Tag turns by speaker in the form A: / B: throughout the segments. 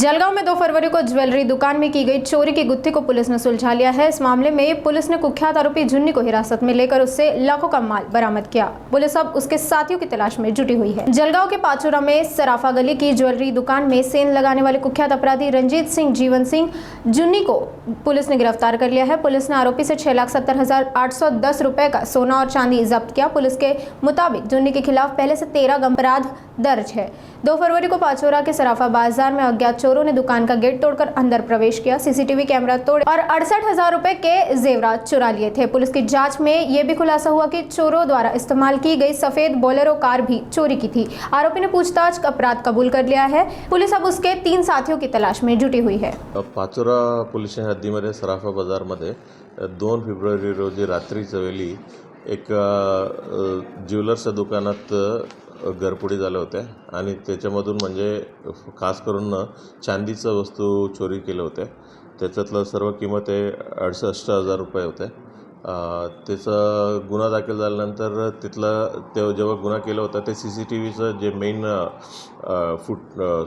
A: जलगांव में 2 फरवरी को ज्वेलरी दुकान में की गई चोरी की गुत्थी को पुलिस ने सुलझा लिया है। इस मामले में पुलिस ने कुख्यात आरोपी जुन्नी को हिरासत में लेकर उससे लाखों का माल बरामद किया। पुलिस अब उसके साथियों की तलाश में जुटी हुई है। जलगांव के पाचोरा में सराफा गली की ज्वेलरी दुकान में सेंध लगाने वाले कुख्यात अपराधी रंजीत सिंह जीवन सिंह जुन्नी को पुलिस ने गिरफ्तार कर लिया है। पुलिस ने आरोपी से 6,70,810 रुपए का सोना और चांदी जब्त किया। पुलिस के मुताबिक जुन्नी के खिलाफ पहले से 13 गंभीर अपराध दर्ज है। 2 फरवरी को पाचोरा के सराफा बाजार में अज्ञात चोरों ने दुकान का गेट तोड़कर अंदर प्रवेश किया, सीसीटीवी कैमरा तोड़े और 68,000 रुपए के जेवरात चुरा लिए थे। पुलिस की जांच में यह भी खुलासा हुआ कि चोरों द्वारा इस्तेमाल की गई सफेद बोलेरो कार भी चोरी की थी। आरोपी ने पूछताछ अपराध कबूल कर लिया है। पुलिस अब उसके 3 साथियों की तलाश में जुटी हुई है।
B: पाचोरा पोलीस हद्दीमध्ये सराफा बाजारमध्ये 2 फेब्रुवारी रोजी रात्रीच्या वेळी एक ज्वेलर्सच्या दुकानात घरफोडी झाल्या होत्या आणि त्याच्यामधून म्हणजे खास करून चांदीचं वस्तू चोरी केल्या होत्या। त्याच्यातलं सर्व किंमत 68,000 रुपये होते। त्याचा गुन्हा दाखल झाल्यानंतर तिथलं ते जेव्हा गुन्हा केला होता ते सीसीटीव्हीचं जे मेन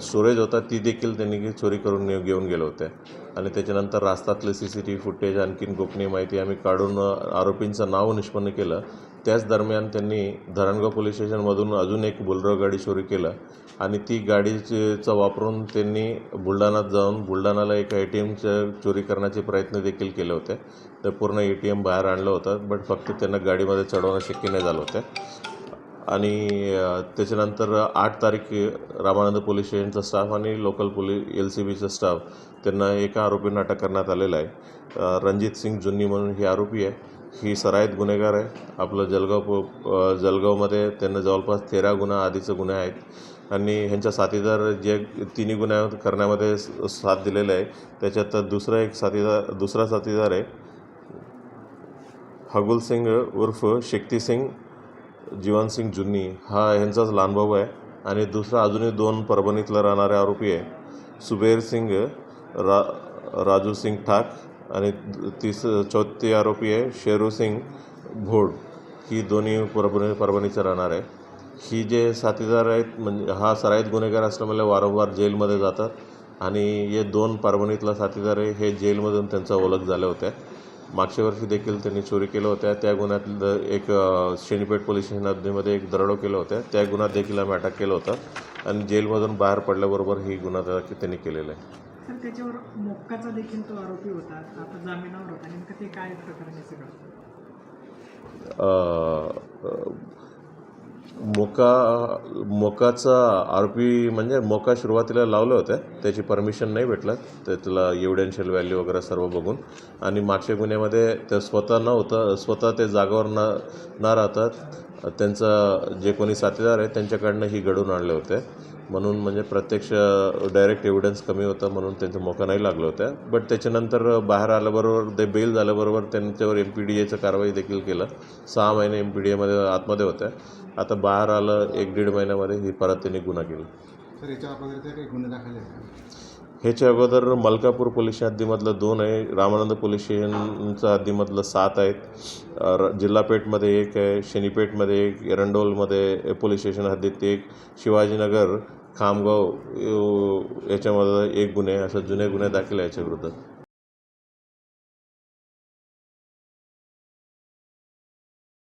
B: स्टोरेज होता ती देखील त्यांनी चोरी करून घेऊन गेले होते आणि त्याच्यानंतर रास्तातले सीसीटीव्ही फुटेज आणखीन गोपनीय माहिती आम्ही काढून आरोपींचं नाव निष्पन्न केलं। त्याच दरम्यान त्यांनी धरणगाव पोलीस स्टेशनमधून अजून एक बोलेरो गाडी चोरी केलं आणि ती गाडीचा वापरून त्यांनी बुलढाण्यात जाऊन बुलढाण्याला एक ATMचं चोरी करण्याचे प्रयत्न देखील केले होते। तर पूर्ण ATM बाहेर आणलं होतं बट फक्त त्यांना गाडीमध्ये चढवणं शक्य नाही झालं होतं आणि त्याच्यानंतर 8 तारीख रामानंद पोलीस स्टेशनचा स्टाफ आणि लोकल पोलीस LCBचा स्टाफ त्यांना एका आरोपींना अटक करण्यात आलेला आहे। रणजित सिंग जुन्नी म्हणून ही आरोपी आहे, ही सराईत गुन्हेगार आहे। आपलं जलगावमध्ये त्यांना जवळपास 13 गुन्हा आधीचे गुन्हे आहेत आणि ह्यांच्या साथीदार जे 3 गुन्हे करण्यामध्ये साथ दिलेला आहे त्याच्यात दुसरा साथीदार आहे हगुल सिंग उर्फ शक्ती सिंग जीवन सिंग जुन्नी, हा ह्यांचाच लहान भाऊ आहे आणि दुसरा अजूनही 2 परभणीतला राहणारे आरोपी आहे सुबेर सिंग राजू सिंग ठाक आणि चौथी आरोपी आहे शेरू सिंग भोड, ही दोन्ही परभणीचे राहणार आहे। ही जे साथीदार आहेत म्हणजे हा सराईत गुन्हेगार असल्यामुळे वारंवार जेलमध्ये जातात आणि हे 2 परभणीतला साथीदार आहे हे जेलमधून त्यांचा ओळख झाल्या होत्या। मागच्या वर्षी देखील त्यांनी चोरी केल्या होत्या। त्या गुन्ह्यात एक शेनीपेठ पोलीस स्टेशन हद्दीमध्ये एक दरोडा केला होता, त्या गुन्ह्यात देखील आम्ही अटक केलं होतं आणि जेलमधून बाहेर पडल्याबरोबर ही गुन्हा त्यांनी केलेला आहे।
C: सर त्याच्यावर मोक्काचा देखील तो आरोपी होता, आता जामिनावर होता, नेमकं ते काय प्रकरण आहे सगळं?
B: मोकाचा आरोपी म्हणजे मोका सुरुवातीला लावलं होतं, त्याची परमिशन नाही भेटलं, त्याला एव्हिडेन्शियल व्हॅल्यू वगैरे सर्व बघून आणि मागच्या गुन्ह्यामध्ये ते स्वतः ते जागावर न राहतात त्यांचा जे कोणी साथीदार आहे त्यांच्याकडनं ही घडून आणले होते म्हणून म्हणजे प्रत्यक्ष डायरेक्ट एव्हिडन्स कमी होता म्हणून त्यांचं मोका नाही लागलं होतं। बट त्याच्यानंतर बाहेर आल्याबरोबर ते बेल झाल्याबरोबर त्यांच्यावर MPDAचं कारवाई देखील केलं। 6 महिने MPDAमध्ये आतमध्ये होत्या, आता बाहेर आलं 1-1.5 महिन्यामध्ये ही परत त्यांनी गुन्हा केला।
C: सर याच्या अगोदर काही गुन्हे दाखल आहेत?
B: ह्याच्या अगोदर मलकापूर पोलीस हद्दीमधलं 2 आहे, रामानंद पोलीस स्टेशनच्या हद्दीमधलं 7 आहेत, जिल्हापेठमध्ये 1 आहे, शनीपेठमध्ये 1, एरंडोलमध्ये पोलीस स्टेशन हद्दीत 1, शिवाजीनगर खामगाव याच्यामध्ये 1 गुन्हे, असं जुने गुन्हे दाखल आहे याच्या विरुद्ध।